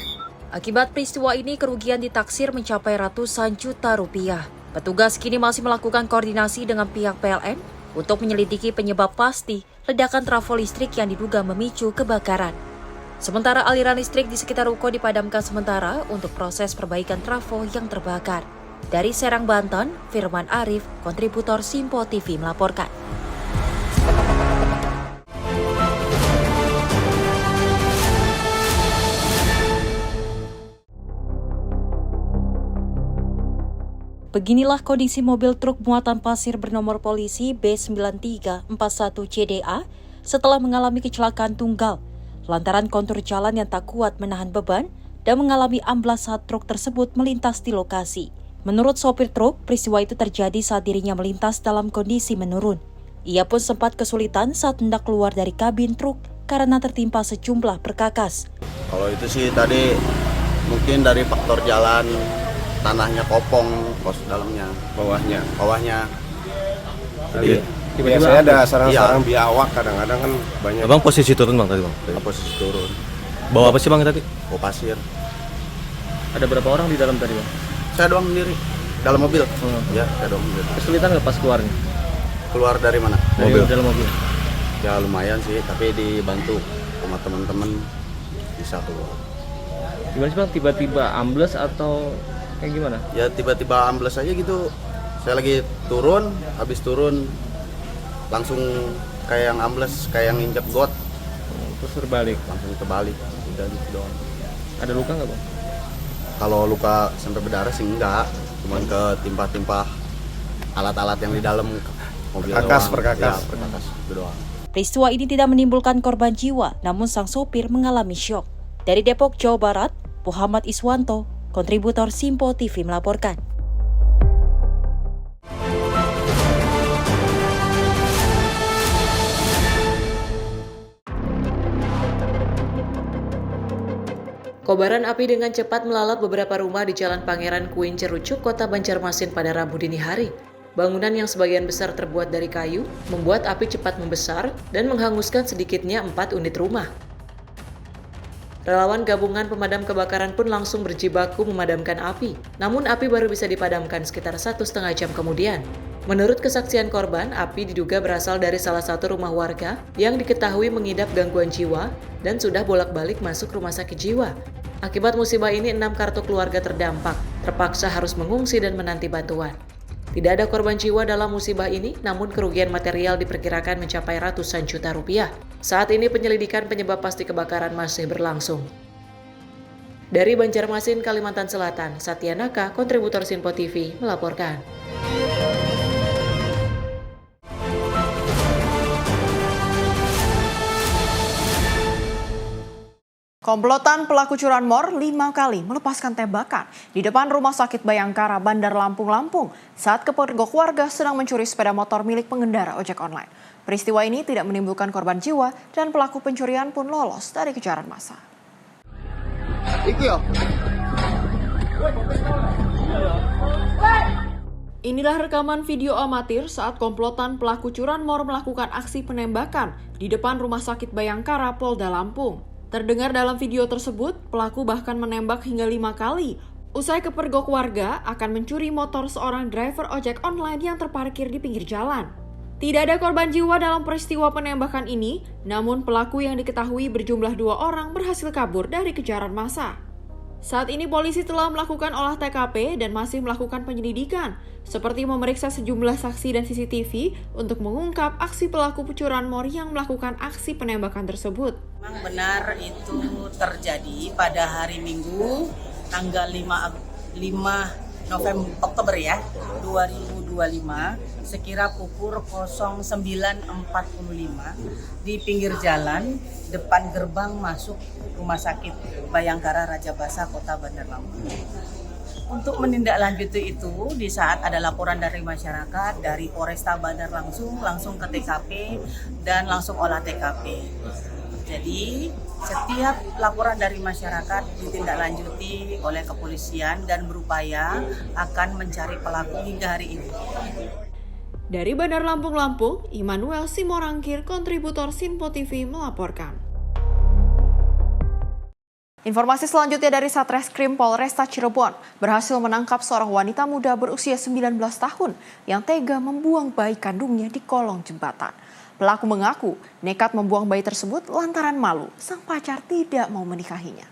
Akibat peristiwa ini kerugian ditaksir mencapai ratusan juta rupiah. Petugas kini masih melakukan koordinasi dengan pihak PLN untuk menyelidiki penyebab pasti ledakan trafo listrik yang diduga memicu kebakaran. Sementara aliran listrik di sekitar ruko dipadamkan sementara untuk proses perbaikan trafo yang terbakar. Dari Serang, Banten, Firman Arif, kontributor Simpo TV melaporkan. Beginilah kondisi mobil truk muatan pasir bernomor polisi B9341CDA setelah mengalami kecelakaan tunggal lantaran kontur jalan yang tak kuat menahan beban dan mengalami amblas saat truk tersebut melintas di lokasi. Menurut sopir truk, peristiwa itu terjadi saat dirinya melintas dalam kondisi menurun. Ia pun sempat kesulitan saat hendak keluar dari kabin truk karena tertimpa sejumlah perkakas. Kalau itu sih tadi mungkin dari faktor jalan, tanahnya kopong, pos dalamnya, bawahnya. Jadi biasanya ada sarang-sarang biawak, kadang-kadang kan banyak. Abang posisi turun bang tadi bang? Posisi turun. Bawa apa sih bang tadi? Bawa pasir. Ada berapa orang di dalam tadi bang? Saya doang sendiri, dalam mobil. Ya, saya doang sendiri. Kesulitan nggak pas keluarnya? Keluar dari mana? Dari dalam mobil. Ya lumayan sih, tapi dibantu sama teman-teman bisa keluar. Gimana sih bang? Tiba-tiba ambles atau kayak gimana? Ya tiba-tiba ambles aja gitu. Saya lagi turun, habis turun langsung kayak yang ambles, kayak yang injek got. Terus terbalik? Langsung terbalik, udah gitu doang. Ada luka nggak bang? Kalau luka sampai berdarah sih enggak, cuman ketimpa-timpa alat-alat yang di dalam mobil. Perkakas. Ya, perkakas itu doang. Peristiwa ini tidak menimbulkan korban jiwa, namun sang sopir mengalami syok. Dari Depok, Jawa Barat, Muhammad Iswanto, kontributor Simpo TV melaporkan. Kobaran api dengan cepat melalap beberapa rumah di Jalan Pangeran Kuin Cerucuk, Kota Banjarmasin pada Rabu dini hari. Bangunan yang sebagian besar terbuat dari kayu membuat api cepat membesar dan menghanguskan sedikitnya 4 unit rumah. Relawan gabungan pemadam kebakaran pun langsung berjibaku memadamkan api. Namun api baru bisa dipadamkan sekitar 1,5 jam kemudian. Menurut kesaksian korban, api diduga berasal dari salah satu rumah warga yang diketahui mengidap gangguan jiwa dan sudah bolak-balik masuk rumah sakit jiwa. Akibat musibah ini 6 kartu keluarga terdampak, terpaksa harus mengungsi dan menanti bantuan. Tidak ada korban jiwa dalam musibah ini, namun kerugian material diperkirakan mencapai ratusan juta rupiah. Saat ini penyelidikan penyebab pasti kebakaran masih berlangsung. Dari Banjarmasin, Kalimantan Selatan, Satyanaka, kontributor Simpo TV, melaporkan. Komplotan pelaku curanmor 5 kali melepaskan tembakan di depan Rumah Sakit Bayangkara, Bandar Lampung, saat kepergok warga sedang mencuri sepeda motor milik pengendara ojek online. Peristiwa ini tidak menimbulkan korban jiwa dan pelaku pencurian pun lolos dari kejaran massa. Inilah rekaman video amatir saat komplotan pelaku curanmor melakukan aksi penembakan di depan Rumah Sakit Bayangkara, Polda Lampung. Terdengar dalam video tersebut, pelaku bahkan menembak hingga 5 kali. Usai kepergok warga akan mencuri motor seorang driver ojek online yang terparkir di pinggir jalan. Tidak ada korban jiwa dalam peristiwa penembakan ini, namun pelaku yang diketahui berjumlah 2 orang berhasil kabur dari kejaran massa. Saat ini polisi telah melakukan olah TKP dan masih melakukan penyelidikan, seperti memeriksa sejumlah saksi dan CCTV untuk mengungkap aksi pelaku curanmor yang melakukan aksi penembakan tersebut. Memang benar itu terjadi pada hari Minggu tanggal 5 Oktober ya, 2025 sekira pukul 09.45 di pinggir jalan depan gerbang masuk Rumah Sakit Bayangkara Raja Basa Kota Bandar Lampung. Untuk menindaklanjuti itu, di saat ada laporan dari masyarakat dari Polresta Bandar langsung ke TKP dan langsung olah TKP. Jadi setiap laporan dari masyarakat ditindaklanjuti oleh kepolisian dan berupaya akan mencari pelaku hingga hari ini. Dari Bandar Lampung, Immanuel Simorangkir, kontributor Simpo TV melaporkan. Informasi selanjutnya dari Satreskrim Polresta Cirebon berhasil menangkap seorang wanita muda berusia 19 tahun yang tega membuang bayi kandungnya di kolong jembatan. Pelaku mengaku nekat membuang bayi tersebut lantaran malu sang pacar tidak mau menikahinya.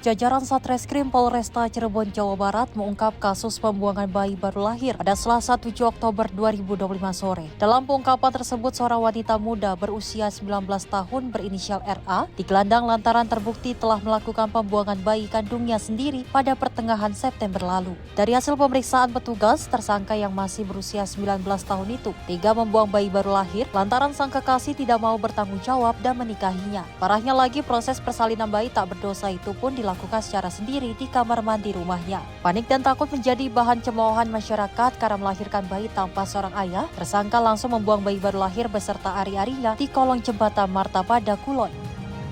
jajaran Satreskrim Polresta Cirebon, Jawa Barat mengungkap kasus pembuangan bayi baru lahir pada Selasa 7 Oktober 2025 sore. Dalam pengungkapan tersebut, seorang wanita muda berusia 19 tahun berinisial RA digelandang lantaran terbukti telah melakukan pembuangan bayi kandungnya sendiri pada pertengahan September lalu. Dari hasil pemeriksaan petugas, tersangka yang masih berusia 19 tahun itu tega membuang bayi baru lahir lantaran sang kekasih tidak mau bertanggung jawab dan menikahinya. Parahnya lagi, proses persalinan bayi tak berdosa itu pun dilakukan secara sendiri di kamar mandi rumahnya. Panik dan takut menjadi bahan cemoohan masyarakat karena melahirkan bayi tanpa seorang ayah. Tersangka langsung membuang bayi baru lahir beserta ari-arinya di kolong jembatan Martapada, Kulon.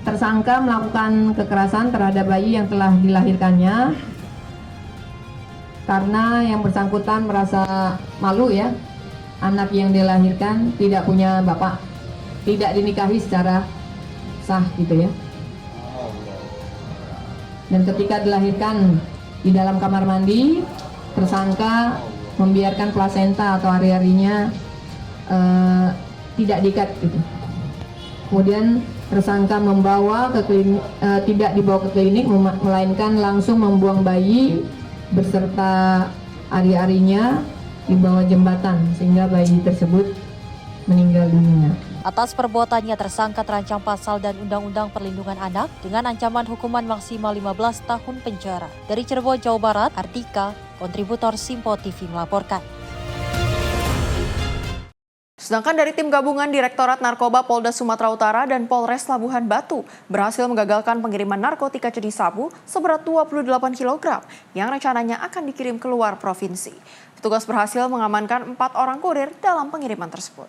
Tersangka melakukan kekerasan terhadap bayi yang telah dilahirkannya karena yang bersangkutan merasa malu ya, anak yang dilahirkan tidak punya bapak, tidak dinikahi secara sah gitu ya. Dan ketika dilahirkan di dalam kamar mandi, tersangka membiarkan plasenta atau ari-arinya tidak diikat gitu. Kemudian tersangka membawa ke klinik, tidak dibawa ke klinik, melainkan langsung membuang bayi beserta ari-arinya di bawah jembatan sehingga bayi tersebut meninggal dunia. Atas perbuatannya, tersangka terancam pasal dan Undang-Undang Perlindungan Anak dengan ancaman hukuman maksimal 15 tahun penjara. Dari Cirebon, Jawa Barat, Artika, kontributor Simpo TV melaporkan. Sedangkan dari tim gabungan Direktorat Narkoba Polda Sumatera Utara dan Polres Labuhan Batu berhasil menggagalkan pengiriman narkotika jenis sabu seberat 28 kg yang rencananya akan dikirim keluar provinsi. Petugas berhasil mengamankan 4 orang kurir dalam pengiriman tersebut.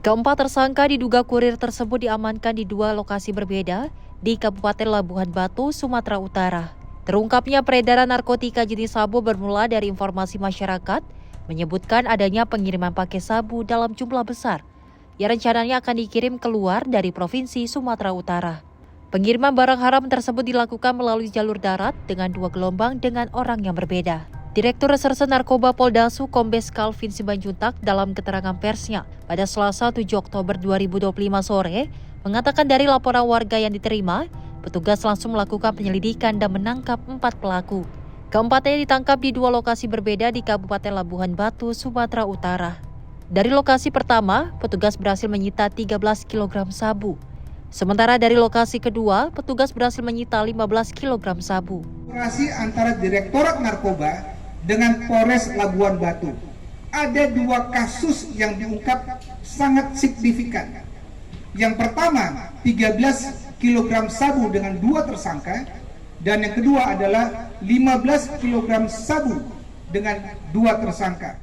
Keempat tersangka diduga kurir tersebut diamankan di 2 lokasi berbeda di Kabupaten Labuhan Batu, Sumatera Utara. Terungkapnya peredaran narkotika jenis sabu bermula dari informasi masyarakat menyebutkan adanya pengiriman paket sabu dalam jumlah besar yang rencananya akan dikirim keluar dari Provinsi Sumatera Utara. Pengiriman barang haram tersebut dilakukan melalui jalur darat dengan 2 gelombang dengan orang yang berbeda. Direktur Reserse Narkoba Poldasu Kombes Calvin Simanjuntak dalam keterangan persnya pada Selasa 7 Oktober 2025 sore mengatakan dari laporan warga yang diterima, petugas langsung melakukan penyelidikan dan menangkap 4 pelaku. Keempatnya ditangkap di 2 lokasi berbeda di Kabupaten Labuhan Batu, Sumatera Utara. Dari lokasi pertama, petugas berhasil menyita 13 kg sabu. Sementara dari lokasi kedua, petugas berhasil menyita 15 kg sabu. Operasi antara Direktorat Narkoba dengan Polres Labuhan Batu. Ada 2 kasus yang diungkap sangat signifikan. Yang pertama, 13 kg sabu dengan 2 tersangka. Dan yang kedua adalah 15 kg sabu dengan 2 tersangka.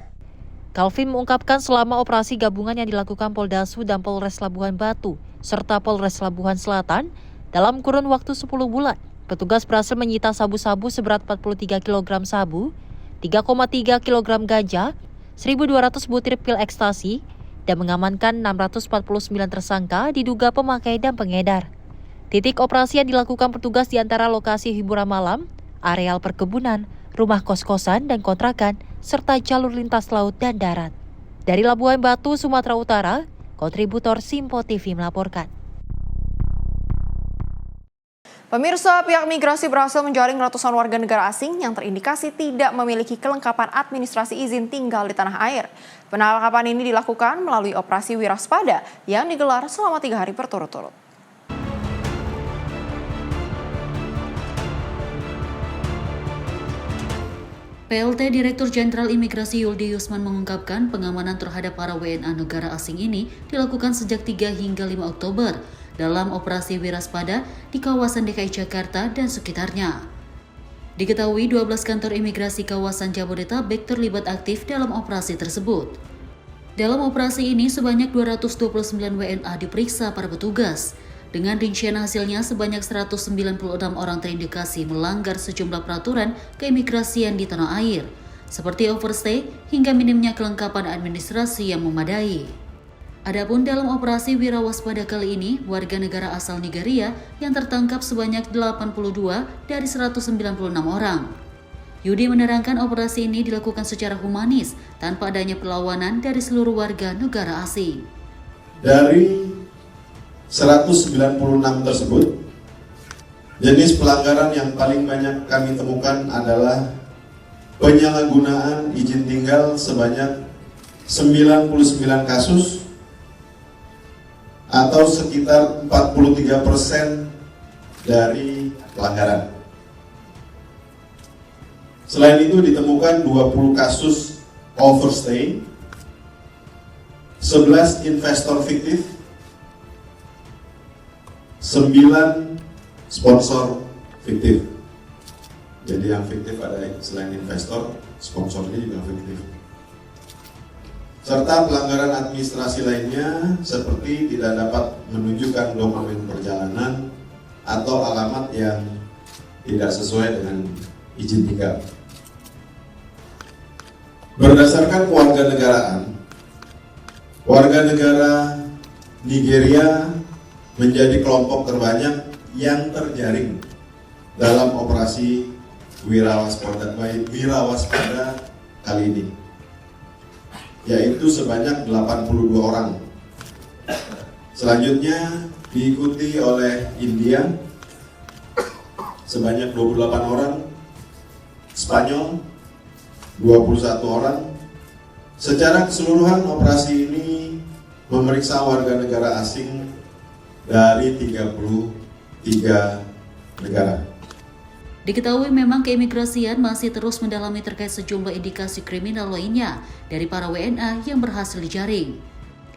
Calvin mengungkapkan selama operasi gabungan yang dilakukan Poldasu dan Polres Labuhan Batu, serta Polres Labuhan Selatan, dalam kurun waktu 10 bulan, petugas berhasil menyita sabu-sabu seberat 43 kg sabu, 3,3 kg ganja, 1.200 butir pil ekstasi, dan mengamankan 649 tersangka diduga pemakai dan pengedar. Titik operasi yang dilakukan petugas di antara lokasi hiburan malam, areal perkebunan, rumah kos-kosan dan kontrakan, serta jalur lintas laut dan darat. Dari Labuhan Batu, Sumatera Utara, kontributor Simpo TV melaporkan. Pemirsa, pihak migrasi berhasil menjaring ratusan warga negara asing yang terindikasi tidak memiliki kelengkapan administrasi izin tinggal di tanah air. Penangkapan ini dilakukan melalui operasi Wiraspada yang digelar selama 3 hari berturut-turut. PLT Direktur Jenderal Imigrasi Yuldi Yusman mengungkapkan pengamanan terhadap para WNA negara asing ini dilakukan sejak 3 hingga 5 Oktober dalam operasi Wiraspada di kawasan DKI Jakarta dan sekitarnya. Diketahui 12 kantor imigrasi kawasan Jabodetabek terlibat aktif dalam operasi tersebut. Dalam operasi ini sebanyak 229 WNA diperiksa para petugas. Dengan rincian hasilnya sebanyak 196 orang terindikasi melanggar sejumlah peraturan keimigrasian di tanah air, seperti overstay hingga minimnya kelengkapan administrasi yang memadai. Adapun dalam operasi Wirawaspada kali ini, warga negara asal Nigeria yang tertangkap sebanyak 82 dari 196 orang. Yudi menerangkan operasi ini dilakukan secara humanis tanpa adanya perlawanan dari seluruh warga negara asing. Dari 196 tersebut, Jenis pelanggaran yang paling banyak kami temukan adalah penyalahgunaan izin tinggal sebanyak 99 kasus atau sekitar 43% dari pelanggaran. Selain itu ditemukan 20 kasus overstay, 11 investor fiktif, 9 sponsor fiktif. Jadi yang fiktif ada selain investor, sponsornya juga fiktif. Serta pelanggaran administrasi lainnya seperti tidak dapat menunjukkan dokumen perjalanan atau alamat yang tidak sesuai dengan izin tinggal. Berdasarkan kewarganegaraan, warga negara Nigeria menjadi kelompok terbanyak yang terjaring dalam operasi Wirawaspada kali ini, yaitu sebanyak 82 orang. Selanjutnya diikuti oleh India sebanyak 28 orang, Spanyol 21 orang. Secara keseluruhan operasi ini memeriksa warga negara asing dari 33 negara. Diketahui memang keimigrasian masih terus mendalami terkait sejumlah indikasi kriminal lainnya dari para WNA yang berhasil dijaring.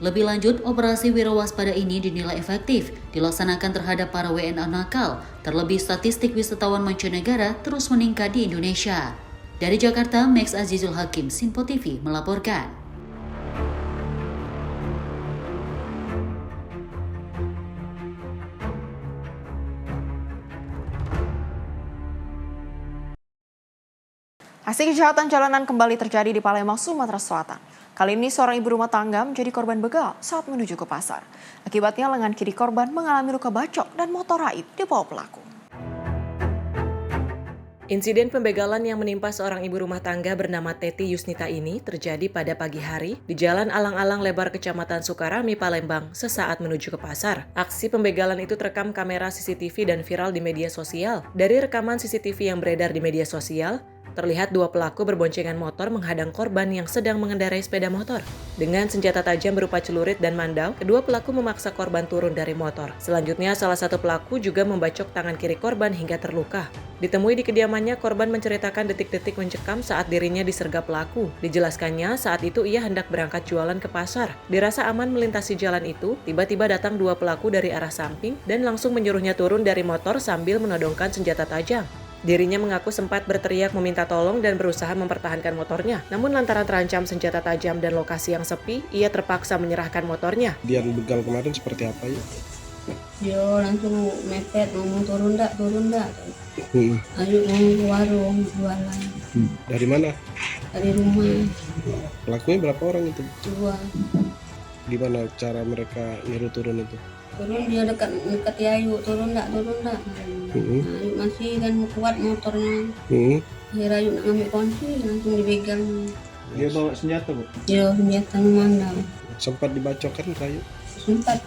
Lebih lanjut, operasi Wirawaspada ini dinilai efektif dilaksanakan terhadap para WNA nakal, terlebih statistik wisatawan mancanegara terus meningkat di Indonesia. Dari Jakarta, Max Azizul Hakim, Sinpo TV melaporkan. Aksi kejahatan jalanan kembali terjadi di Palembang, Sumatera Selatan. Kali ini seorang ibu rumah tangga menjadi korban begal saat menuju ke pasar. Akibatnya lengan kiri korban mengalami luka bacok dan motor raib dibawa pelaku. Insiden pembegalan yang menimpa seorang ibu rumah tangga bernama Teti Yusnita ini terjadi pada pagi hari di Jalan Alang-Alang Lebar Kecamatan Sukarami, Palembang, sesaat menuju ke pasar. Aksi pembegalan itu terekam kamera CCTV dan viral di media sosial. Dari rekaman CCTV yang beredar di media sosial, terlihat dua pelaku berboncengan motor menghadang korban yang sedang mengendarai sepeda motor. Dengan senjata tajam berupa celurit dan mandau, kedua pelaku memaksa korban turun dari motor. Selanjutnya, salah satu pelaku juga membacok tangan kiri korban hingga terluka. Ditemui di kediamannya, korban menceritakan detik-detik mencekam saat dirinya disergap pelaku. Dijelaskannya, saat itu ia hendak berangkat jualan ke pasar. Dirasa aman melintasi jalan itu, tiba-tiba datang dua pelaku dari arah samping dan langsung menyuruhnya turun dari motor sambil menodongkan senjata tajam. Dirinya mengaku sempat berteriak meminta tolong dan berusaha mempertahankan motornya. Namun lantaran terancam senjata tajam dan lokasi yang sepi, ia terpaksa menyerahkan motornya. Dia begal kemarin seperti apa ya? Yo langsung mepet, ngomong turun dak. Ayo ngomong ke warung jualan. Dari mana? Dari rumah. Pelakunya berapa orang itu? 2. Gimana cara mereka nyuruh turun itu? Turun dia dekat Yayu, turun dak. Ayu masih kan kuat motornya. Akhirnya Ayu nak ngambil kunci, langsung dibegal. Dia bawa senjata, Bu? Iya, senjata mandau. Sempat dibacokkan kayu? Sempat.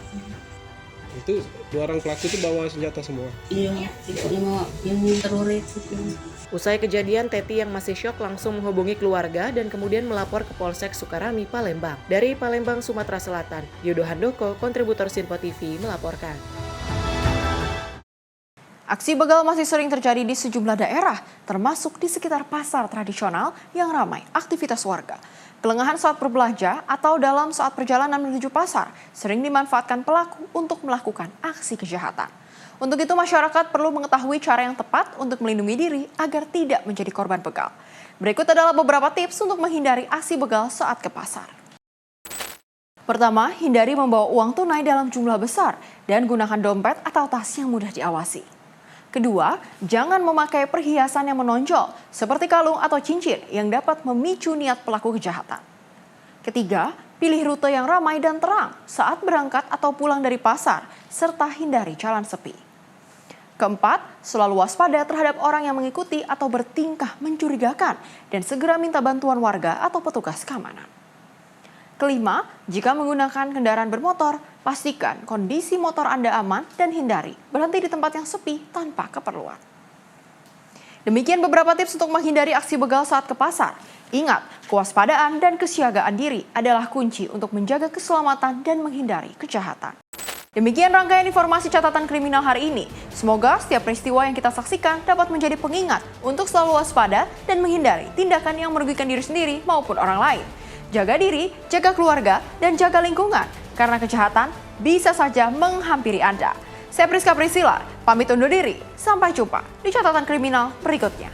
Itu dua orang pelaku itu bawa senjata semua? Iya, ikutnya bawa yang teroris itu. Usai kejadian, Teti yang masih syok langsung menghubungi keluarga dan kemudian melapor ke Polsek Sukarami, Palembang. Dari Palembang, Sumatera Selatan, Yudo Handoko, kontributor Sinpo TV melaporkan. Aksi begal masih sering terjadi di sejumlah daerah, termasuk di sekitar pasar tradisional yang ramai aktivitas warga. Kelengahan saat berbelanja atau dalam saat perjalanan menuju pasar sering dimanfaatkan pelaku untuk melakukan aksi kejahatan. Untuk itu masyarakat perlu mengetahui cara yang tepat untuk melindungi diri agar tidak menjadi korban begal. Berikut adalah beberapa tips untuk menghindari aksi begal saat ke pasar. Pertama, hindari membawa uang tunai dalam jumlah besar dan gunakan dompet atau tas yang mudah diawasi. Kedua, jangan memakai perhiasan yang menonjol seperti kalung atau cincin yang dapat memicu niat pelaku kejahatan. Ketiga, pilih rute yang ramai dan terang saat berangkat atau pulang dari pasar serta hindari jalan sepi. Keempat, selalu waspada terhadap orang yang mengikuti atau bertingkah mencurigakan dan segera minta bantuan warga atau petugas keamanan. Kelima, jika menggunakan kendaraan bermotor, pastikan kondisi motor Anda aman dan hindari berhenti di tempat yang sepi tanpa keperluan. Demikian beberapa tips untuk menghindari aksi begal saat ke pasar. Ingat, kewaspadaan dan kesiagaan diri adalah kunci untuk menjaga keselamatan dan menghindari kejahatan. Demikian rangkaian informasi catatan kriminal hari ini. Semoga setiap peristiwa yang kita saksikan dapat menjadi pengingat untuk selalu waspada dan menghindari tindakan yang merugikan diri sendiri maupun orang lain. Jaga diri, jaga keluarga, dan jaga lingkungan, karena kejahatan bisa saja menghampiri Anda. Saya Priska Priscilla, pamit undur diri. Sampai jumpa di catatan kriminal berikutnya.